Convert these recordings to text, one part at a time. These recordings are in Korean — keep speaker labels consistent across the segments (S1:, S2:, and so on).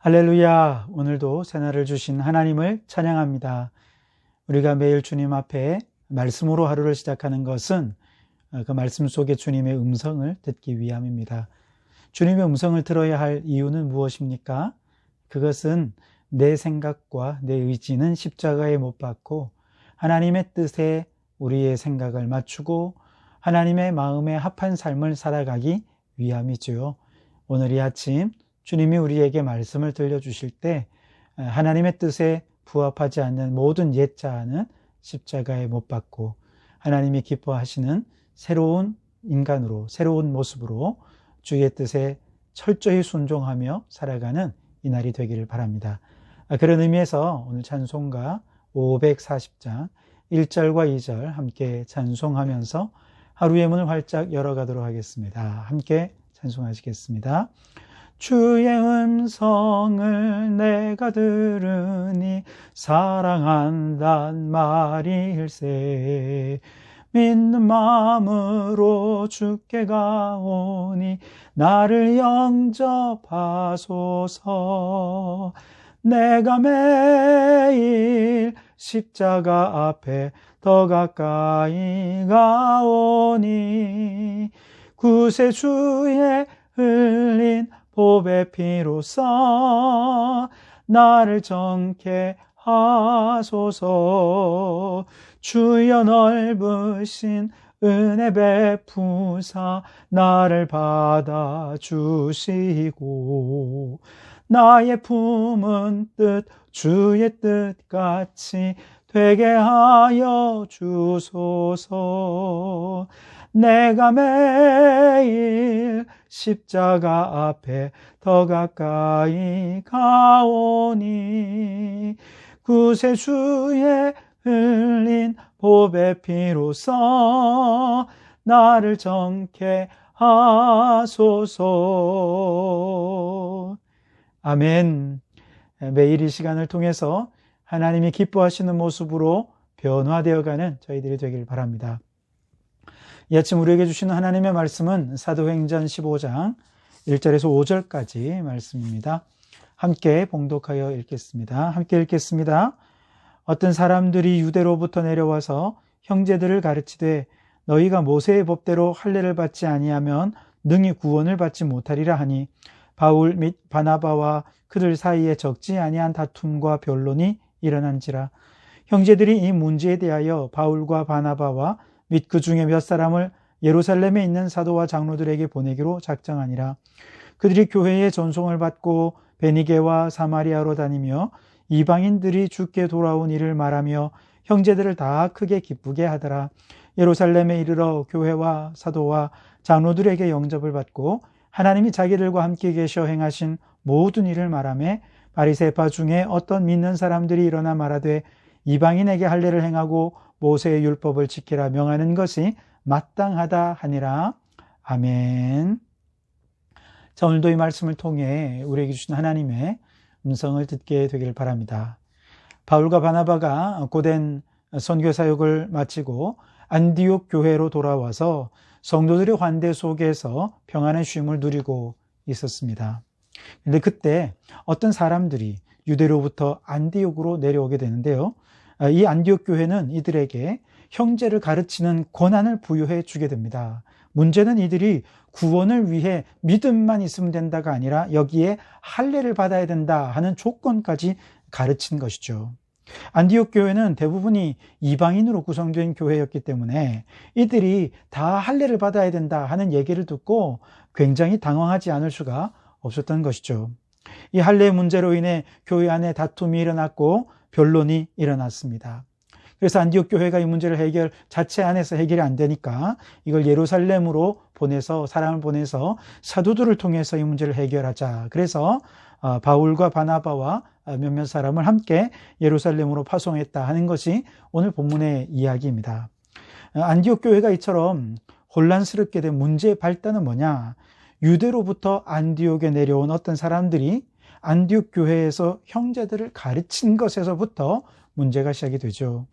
S1: 할렐루야! 오늘도 새날을 주신 하나님을 찬양합니다. 우리가 매일 주님 앞에 말씀으로 하루를 시작하는 것은 그 말씀 속에 주님의 음성을 듣기 위함입니다. 주님의 음성을 들어야 할 이유는 무엇입니까? 그것은 내 생각과 내 의지는 십자가에 못 박고 하나님의 뜻에 우리의 생각을 맞추고 하나님의 마음에 합한 삶을 살아가기 위함이죠. 오늘 이 아침 주님이 우리에게 말씀을 들려주실 때 하나님의 뜻에 부합하지 않는 모든 옛 자아는 십자가에 못 박고 하나님이 기뻐하시는 새로운 인간으로, 새로운 모습으로 주의 뜻에 철저히 순종하며 살아가는 이 날이 되기를 바랍니다. 그런 의미에서 오늘 찬송가 540장 1절과 2절 함께 찬송하면서 하루의 문을 활짝 열어가도록 하겠습니다. 함께 찬송하시겠습니다. 주의 음성을 내가 들으니 사랑한단 말일세. 믿는 마음으로 주께 가오니 나를 영접하소서. 내가 매일 십자가 앞에 더 가까이 가오니 구세주의 흘린 보배 피로써 나를 정케 하소서. 주여 넓으신 은혜 베푸사 나를 받아주시고 나의 품은 뜻 주의 뜻같이 되게 하여 주소서. 내가 매일 십자가 앞에 더 가까이 가오니 구세주의 흘린 보배 피로써 나를 정케 하소서. 아멘. 매일 이 시간을 통해서 하나님이 기뻐하시는 모습으로 변화되어가는 저희들이 되길 바랍니다. 이 아침 우리에게 주시는 하나님의 말씀은 사도행전 15장 1절에서 5절까지 말씀입니다. 함께 봉독하여 읽겠습니다. 함께 읽겠습니다. 어떤 사람들이 유대로부터 내려와서 형제들을 가르치되 너희가 모세의 법대로 할례를 받지 아니하면 능히 구원을 받지 못하리라 하니 바울 및 바나바와 그들 사이에 적지 아니한 다툼과 변론이 일어난지라. 형제들이 이 문제에 대하여 바울과 바나바와 및 그 중에 몇 사람을 예루살렘에 있는 사도와 장로들에게 보내기로 작정하니라. 그들이 교회의 전송을 받고 베니게와 사마리아로 다니며 이방인들이 주께 돌아온 일을 말하며 형제들을 다 크게 기쁘게 하더라. 예루살렘에 이르러 교회와 사도와 장로들에게 영접을 받고 하나님이 자기들과 함께 계셔 행하신 모든 일을 말하며 바리새파 중에 어떤 믿는 사람들이 일어나 말하되 이방인에게 할례를 행하고 모세의 율법을 지키라 명하는 것이 마땅하다 하니라. 아멘. 자, 오늘도 이 말씀을 통해 우리에게 주신 하나님의 음성을 듣게 되기를 바랍니다. 바울과 바나바가 고된 선교 사역을 마치고 안디옥 교회로 돌아와서 성도들의 환대 속에서 평안의 쉼을 누리고 있었습니다. 그런데 그때 어떤 사람들이 유대로부터 안디옥으로 내려오게 되는데요. 이 안디옥 교회는 이들에게 형제를 가르치는 권한을 부여해 주게 됩니다. 문제는 이들이 구원을 위해 믿음만 있으면 된다가 아니라 여기에 할례를 받아야 된다 하는 조건까지 가르친 것이죠. 안디옥 교회는 대부분이 이방인으로 구성된 교회였기 때문에 이들이 다 할례를 받아야 된다 하는 얘기를 듣고 굉장히 당황하지 않을 수가 없었던 것이죠. 이 할례 문제로 인해 교회 안에 다툼이 일어났고 변론이 일어났습니다. 그래서 안디옥 교회가 이 문제를 자체 안에서 해결이 안 되니까 이걸 예루살렘으로 보내서 사람을 보내서 사도들을 통해서 이 문제를 해결하자. 그래서 바울과 바나바와 몇몇 사람을 함께 예루살렘으로 파송했다 하는 것이 오늘 본문의 이야기입니다. 안디옥 교회가 이처럼 혼란스럽게 된 문제의 발단은 뭐냐? 유대로부터 안디옥에 내려온 어떤 사람들이 안디옥 교회에서 형제들을 가르친 것에서부터 문제가 시작이 되죠.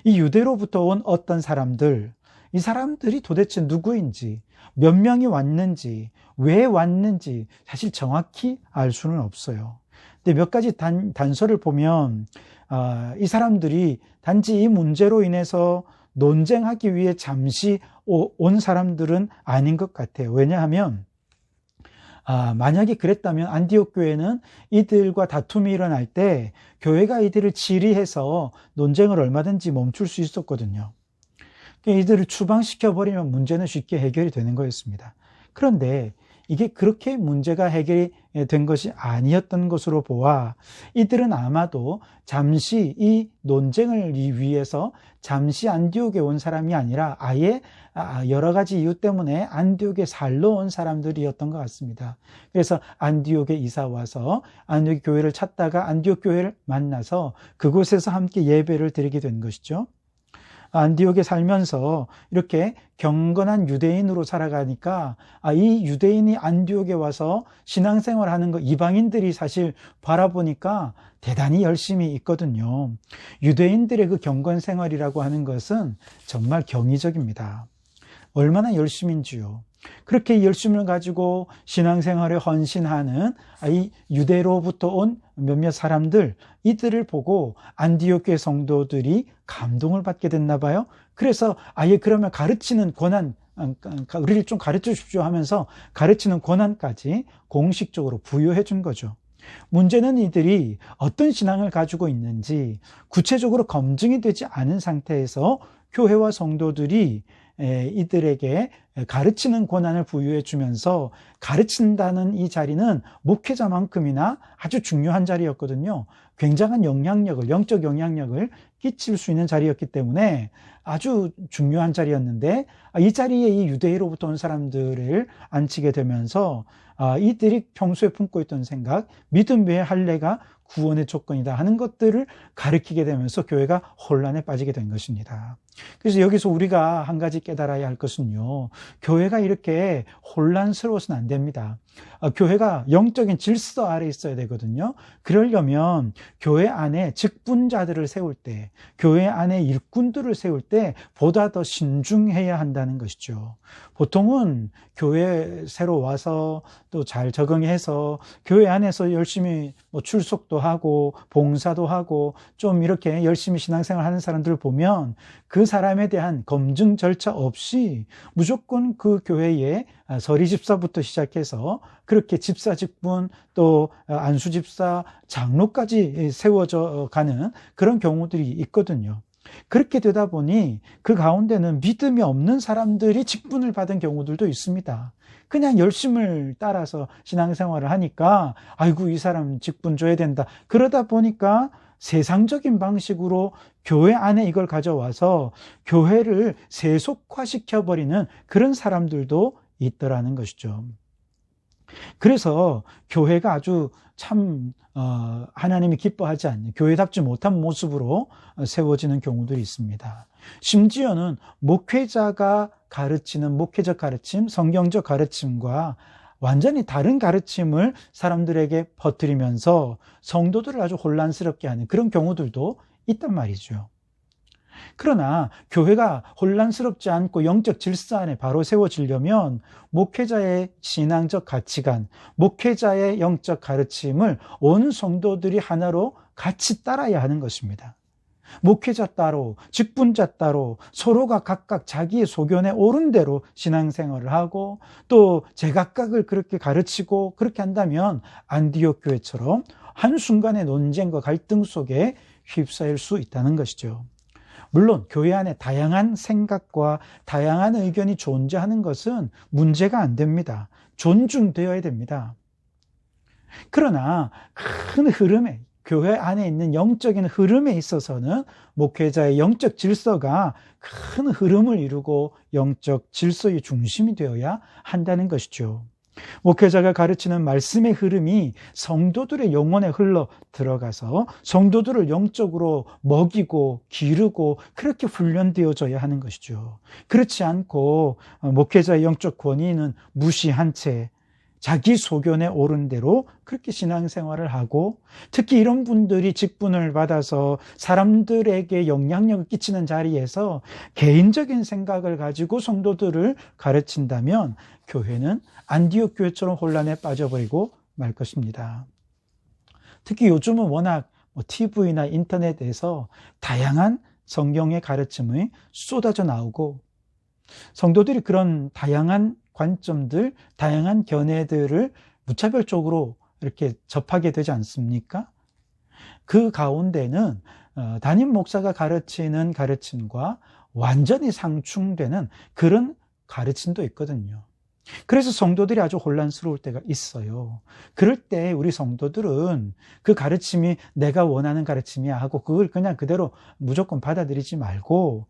S1: 이 유대로부터 온 어떤 사람들, 이 사람들이 도대체 누구인지, 몇 명이 왔는지, 왜 왔는지 사실 정확히 알 수는 없어요. 근데 몇 가지 단서를 보면 이 사람들이 단지 이 문제로 인해서 논쟁하기 위해 잠시 온 사람들은 아닌 것 같아요. 왜냐하면 만약에 그랬다면 안디옥 교회는 이들과 다툼이 일어날 때 교회가 이들을 질의해서 논쟁을 얼마든지 멈출 수 있었거든요. 이들을 추방시켜버리면 문제는 쉽게 해결이 되는 거였습니다. 그런데 이게 그렇게 문제가 해결이 된 것이 아니었던 것으로 보아 이들은 아마도 잠시 이 논쟁을 위해서 잠시 안디옥에 온 사람이 아니라 아예 여러 가지 이유 때문에 안디옥에 살러 온 사람들이었던 것 같습니다. 그래서 안디옥에 이사 와서 안디옥 교회를 찾다가 안디옥 교회를 만나서 그곳에서 함께 예배를 드리게 된 것이죠. 안디옥에 살면서 이렇게 경건한 유대인으로 살아가니까 이 유대인이 안디옥에 와서 신앙생활하는 거 이방인들이 사실 바라보니까 대단히 열심히 있거든요. 유대인들의 그 경건생활이라고 하는 것은 정말 경이적입니다. 얼마나 열심인지요. 그렇게 열심을 가지고 신앙생활에 헌신하는 이 유대로부터 온 몇몇 사람들, 이들을 보고 안디옥 교회 성도들이 감동을 받게 됐나 봐요. 그래서 아예 그러면 가르치는 권한, 우리를 좀 가르쳐 주십시오 하면서 가르치는 권한까지 공식적으로 부여해 준 거죠. 문제는 이들이 어떤 신앙을 가지고 있는지 구체적으로 검증이 되지 않은 상태에서 교회와 성도들이 이들에게 가르치는 권한을 부여해 주면서 가르친다는 이 자리는 목회자만큼이나 아주 중요한 자리였거든요. 굉장한 영향력을, 영적 영향력을 끼칠 수 있는 자리였기 때문에 아주 중요한 자리였는데 이 자리에 이 유대인으로부터 온 사람들을 앉히게 되면서 이들이 평소에 품고 있던 생각, 믿음 외의 할례가 구원의 조건이다 하는 것들을 가르치게 되면서 교회가 혼란에 빠지게 된 것입니다. 그래서 여기서 우리가 한 가지 깨달아야 할 것은요, 교회가 이렇게 혼란스러워서는 안 됩니다. 교회가 영적인 질서 아래 있어야 되거든요. 그러려면 교회 안에 직분자들을 세울 때, 교회 안에 일꾼들을 세울 때 보다 더 신중해야 한다는 것이죠. 보통은 교회 새로 와서 또 잘 적응해서 교회 안에서 열심히 출석도 하고 봉사도 하고 좀 이렇게 열심히 신앙생활 하는 사람들을 보면 그 사람에 대한 검증 절차 없이 무조건 그 교회에 서리 집사부터 시작해서 그렇게 집사 직분 또 안수 집사 장로까지 세워져 가는 그런 경우들이 있거든요. 그렇게 되다 보니 그 가운데는 믿음이 없는 사람들이 직분을 받은 경우들도 있습니다. 그냥 열심을 따라서 신앙생활을 하니까 아이고 이 사람 직분 줘야 된다. 그러다 보니까 세상적인 방식으로 교회 안에 이걸 가져와서 교회를 세속화시켜버리는 그런 사람들도 있더라는 것이죠. 그래서 교회가 아주 참 하나님이 기뻐하지 않는 교회답지 못한 모습으로 세워지는 경우들이 있습니다. 심지어는 목회자가 가르치는 목회적 가르침, 성경적 가르침과 완전히 다른 가르침을 사람들에게 퍼뜨리면서 성도들을 아주 혼란스럽게 하는 그런 경우들도 있단 말이죠. 그러나 교회가 혼란스럽지 않고 영적 질서 안에 바로 세워지려면 목회자의 신앙적 가치관, 목회자의 영적 가르침을 온 성도들이 하나로 같이 따라야 하는 것입니다. 목회자 따로, 직분자 따로 서로가 각각 자기의 소견에 옳은 대로 신앙생활을 하고 또 제각각을 그렇게 가르치고 그렇게 한다면 안디옥 교회처럼 한순간의 논쟁과 갈등 속에 휩싸일 수 있다는 것이죠. 물론 교회 안에 다양한 생각과 다양한 의견이 존재하는 것은 문제가 안 됩니다. 존중되어야 됩니다. 그러나 큰 흐름에 교회 안에 있는 영적인 흐름에 있어서는 목회자의 영적 질서가 큰 흐름을 이루고 영적 질서의 중심이 되어야 한다는 것이죠. 목회자가 가르치는 말씀의 흐름이 성도들의 영혼에 흘러 들어가서 성도들을 영적으로 먹이고 기르고 그렇게 훈련되어져야 하는 것이죠. 그렇지 않고 목회자의 영적 권위는 무시한 채 자기 소견에 옳은 대로 그렇게 신앙생활을 하고 특히 이런 분들이 직분을 받아서 사람들에게 영향력을 끼치는 자리에서 개인적인 생각을 가지고 성도들을 가르친다면 교회는 안디옥 교회처럼 혼란에 빠져버리고 말 것입니다. 특히 요즘은 워낙 TV나 인터넷에서 다양한 성경의 가르침이 쏟아져 나오고 성도들이 그런 다양한 관점들, 다양한 견해들을 무차별적으로 이렇게 접하게 되지 않습니까? 그 가운데는 담임 목사가 가르치는 가르침과 완전히 상충되는 그런 가르침도 있거든요. 그래서 성도들이 아주 혼란스러울 때가 있어요. 그럴 때 우리 성도들은 그 가르침이 내가 원하는 가르침이야 하고 그걸 그냥 그대로 무조건 받아들이지 말고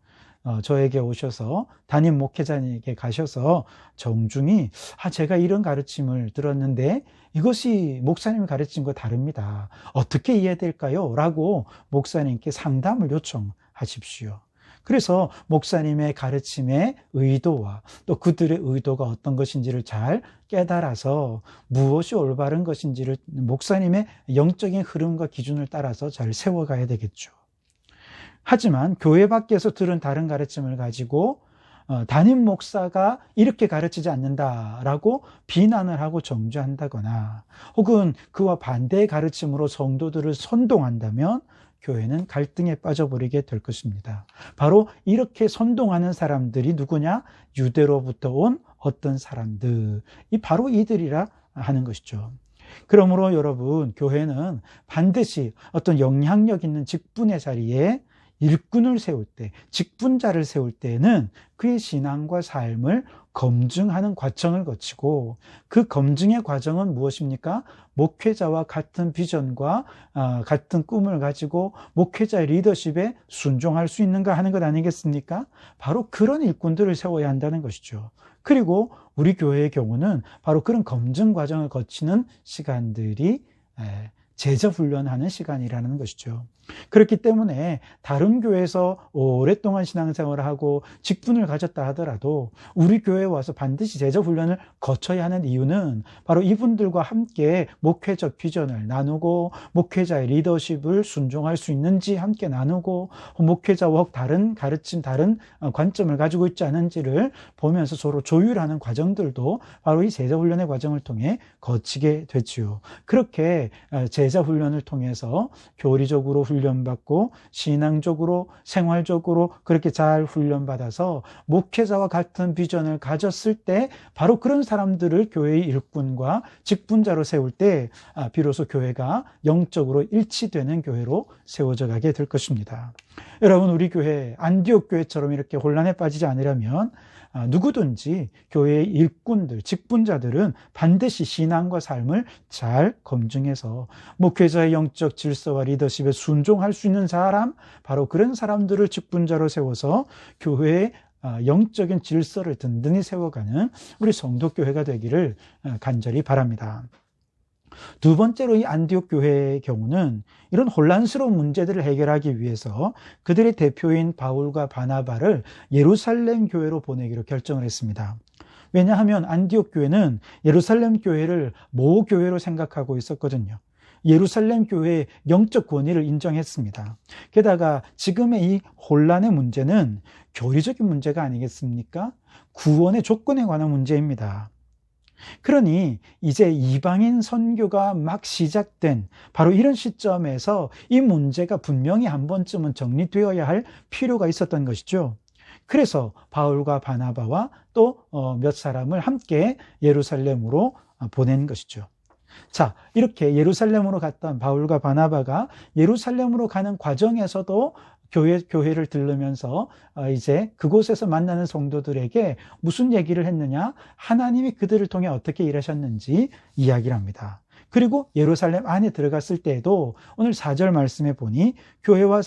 S1: 저에게 오셔서 담임 목회자님에게 가셔서 정중히 제가 이런 가르침을 들었는데 이것이 목사님이 가르친 거 다릅니다. 어떻게 이해될까요? 라고 목사님께 상담을 요청하십시오. 그래서 목사님의 가르침의 의도와 또 그들의 의도가 어떤 것인지를 잘 깨달아서 무엇이 올바른 것인지를 목사님의 영적인 흐름과 기준을 따라서 잘 세워가야 되겠죠. 하지만 교회 밖에서 들은 다른 가르침을 가지고 담임 목사가 이렇게 가르치지 않는다라고 비난을 하고 정죄한다거나 혹은 그와 반대의 가르침으로 성도들을 선동한다면 교회는 갈등에 빠져버리게 될 것입니다. 바로 이렇게 선동하는 사람들이 누구냐? 유대로부터 온 어떤 사람들, 바로 이들이라 하는 것이죠. 그러므로 여러분, 교회는 반드시 어떤 영향력 있는 직분의 자리에 일꾼을 세울 때, 직분자를 세울 때에는 그의 신앙과 삶을 검증하는 과정을 거치고 그 검증의 과정은 무엇입니까? 목회자와 같은 비전과 같은 꿈을 가지고 목회자의 리더십에 순종할 수 있는가 하는 것 아니겠습니까? 바로 그런 일꾼들을 세워야 한다는 것이죠. 그리고 우리 교회의 경우는 바로 그런 검증 과정을 거치는 시간들이 제자 훈련하는 시간이라는 것이죠. 그렇기 때문에 다른 교회에서 오랫동안 신앙생활을 하고 직분을 가졌다 하더라도 우리 교회에 와서 반드시 제자 훈련을 거쳐야 하는 이유는 바로 이분들과 함께 목회적 비전을 나누고 목회자의 리더십을 순종할 수 있는지 함께 나누고 목회자와 다른 가르침, 다른 관점을 가지고 있지 않은지를 보면서 서로 조율하는 과정들도 바로 이 제자 훈련의 과정을 통해 거치게 되지요. 그렇게 제자 훈련을 통해서 교리적으로 훈련받고 신앙적으로 생활적으로 그렇게 잘 훈련받아서 목회자와 같은 비전을 가졌을 때 바로 그런 사람들을 교회의 일꾼과 직분자로 세울 때 비로소 교회가 영적으로 일치되는 교회로 세워져 가게 될 것입니다. 여러분, 우리 교회 안디옥 교회처럼 이렇게 혼란에 빠지지 않으려면 누구든지 교회의 일꾼들, 직분자들은 반드시 신앙과 삶을 잘 검증해서 목회자의 영적 질서와 리더십에 순종할 수 있는 사람, 바로 그런 사람들을 직분자로 세워서 교회의 영적인 질서를 든든히 세워가는 우리 성도교회가 되기를 간절히 바랍니다. 두 번째로 이 안디옥 교회의 경우는 이런 혼란스러운 문제들을 해결하기 위해서 그들의 대표인 바울과 바나바를 예루살렘 교회로 보내기로 결정을 했습니다. 왜냐하면 안디옥 교회는 예루살렘 교회를 모교회로 생각하고 있었거든요. 예루살렘 교회의 영적 권위를 인정했습니다. 게다가 지금의 이 혼란의 문제는 교리적인 문제가 아니겠습니까? 구원의 조건에 관한 문제입니다. 그러니 이제 이방인 선교가 막 시작된 바로 이런 시점에서 이 문제가 분명히 한 번쯤은 정리되어야 할 필요가 있었던 것이죠. 그래서 바울과 바나바와 또 몇 사람을 함께 예루살렘으로 보낸 것이죠. 자, 이렇게 예루살렘으로 갔던 바울과 바나바가 예루살렘으로 가는 과정에서도 교회를 들르면서 이제 그곳에서 만나는 성도들에게 무슨 얘기를 했느냐? 하나님이 그들을 통해 어떻게 일하셨는지 이야기를 합니다. 그리고 예루살렘 안에 들어갔을 때에도 오늘 4절 말씀에 보니 교회와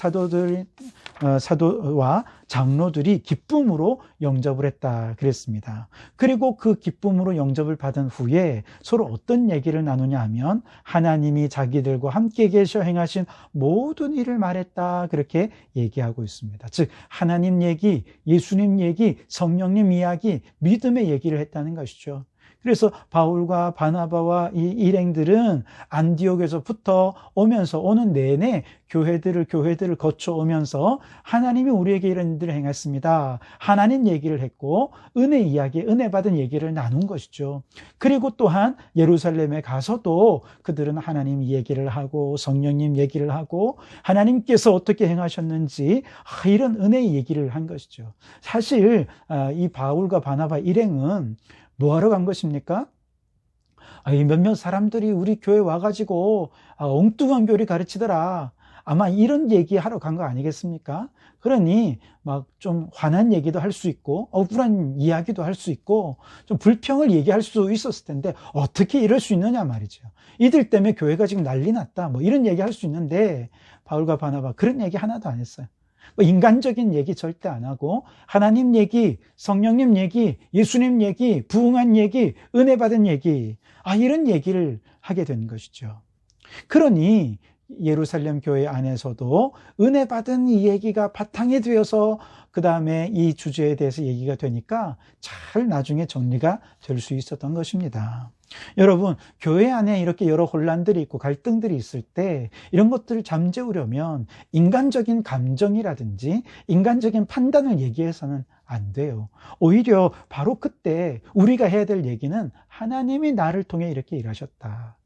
S1: 사도와 장로들이 기쁨으로 영접을 했다 그랬습니다. 그리고 그 기쁨으로 영접을 받은 후에 서로 어떤 얘기를 나누냐 하면 하나님이 자기들과 함께 계셔 행하신 모든 일을 말했다 그렇게 얘기하고 있습니다. 즉 하나님 얘기, 예수님 얘기, 성령님 이야기, 믿음의 얘기를 했다는 것이죠. 그래서 바울과 바나바와 이 일행들은 안디옥에서부터 오는 내내 교회들을 거쳐오면서 하나님이 우리에게 이런 일들을 행했습니다. 하나님 얘기를 했고 은혜 이야기, 은혜 받은 얘기를 나눈 것이죠. 그리고 또한 예루살렘에 가서도 그들은 하나님 얘기를 하고 성령님 얘기를 하고 하나님께서 어떻게 행하셨는지 이런 은혜의 얘기를 한 것이죠. 사실 이 바울과 바나바 일행은 뭐하러 간 것입니까? 몇몇 사람들이 우리 교회 와가지고 엉뚱한 교리 가르치더라. 아마 이런 얘기하러 간 거 아니겠습니까? 그러니 막 좀 화난 얘기도 할 수 있고 억울한 이야기도 할 수 있고 좀 불평을 얘기할 수 있었을 텐데 어떻게 이럴 수 있느냐 말이죠. 이들 때문에 교회가 지금 난리 났다. 뭐 이런 얘기 할 수 있는데 바울과 바나바 그런 얘기 하나도 안 했어요. 뭐 인간적인 얘기 절대 안 하고 하나님 얘기, 성령님 얘기, 예수님 얘기, 부흥한 얘기, 은혜 받은 얘기 이런 얘기를 하게 된 것이죠. 그러니 예루살렘 교회 안에서도 은혜 받은 이 얘기가 바탕이 되어서 그 다음에 이 주제에 대해서 얘기가 되니까 잘 나중에 정리가 될 수 있었던 것입니다. 여러분, 교회 안에 이렇게 여러 혼란들이 있고 갈등들이 있을 때 이런 것들을 잠재우려면 인간적인 감정이라든지 인간적인 판단을 얘기해서는 안 돼요. 오히려 바로 그때 우리가 해야 될 얘기는 하나님이 나를 통해 이렇게 일하셨다.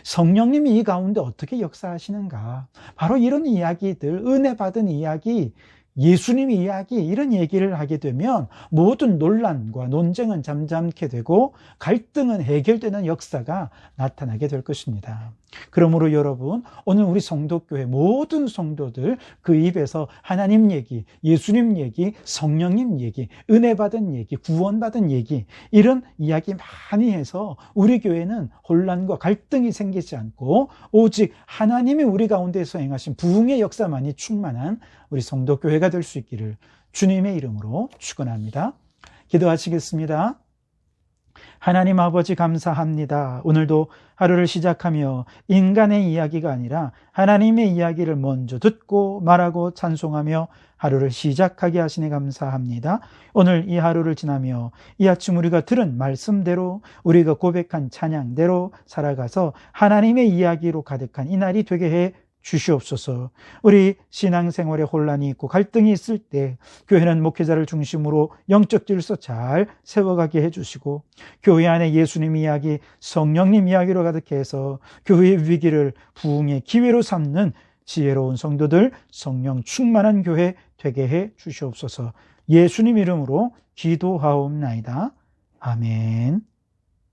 S1: 성령님이 이 가운데 어떻게 역사하시는가. 바로 이런 이야기들, 은혜 받은 이야기, 예수님의 이야기, 이런 얘기를 하게 되면 모든 논란과 논쟁은 잠잠케 되고 갈등은 해결되는 역사가 나타나게 될 것입니다. 그러므로 여러분, 오늘 우리 성도교회 모든 성도들 그 입에서 하나님 얘기, 예수님 얘기, 성령님 얘기, 은혜 받은 얘기, 구원받은 얘기, 이런 이야기 많이 해서 우리 교회는 혼란과 갈등이 생기지 않고 오직 하나님이 우리 가운데서 행하신 부흥의 역사만이 충만한 우리 성도교회가 될 수 있기를 주님의 이름으로 축원합니다. 기도하시겠습니다. 하나님 아버지 감사합니다. 오늘도 하루를 시작하며 인간의 이야기가 아니라 하나님의 이야기를 먼저 듣고 말하고 찬송하며 하루를 시작하게 하시니 감사합니다. 오늘 이 하루를 지나며 이 아침 우리가 들은 말씀대로 우리가 고백한 찬양대로 살아가서 하나님의 이야기로 가득한 이 날이 되게 해 주시옵소서. 우리 신앙생활에 혼란이 있고 갈등이 있을 때 교회는 목회자를 중심으로 영적 질서 잘 세워가게 해주시고 교회 안에 예수님 이야기, 성령님 이야기로 가득해 해서 교회의 위기를 부흥의 기회로 삼는 지혜로운 성도들, 성령 충만한 교회 되게 해 주시옵소서. 예수님 이름으로 기도하옵나이다. 아멘.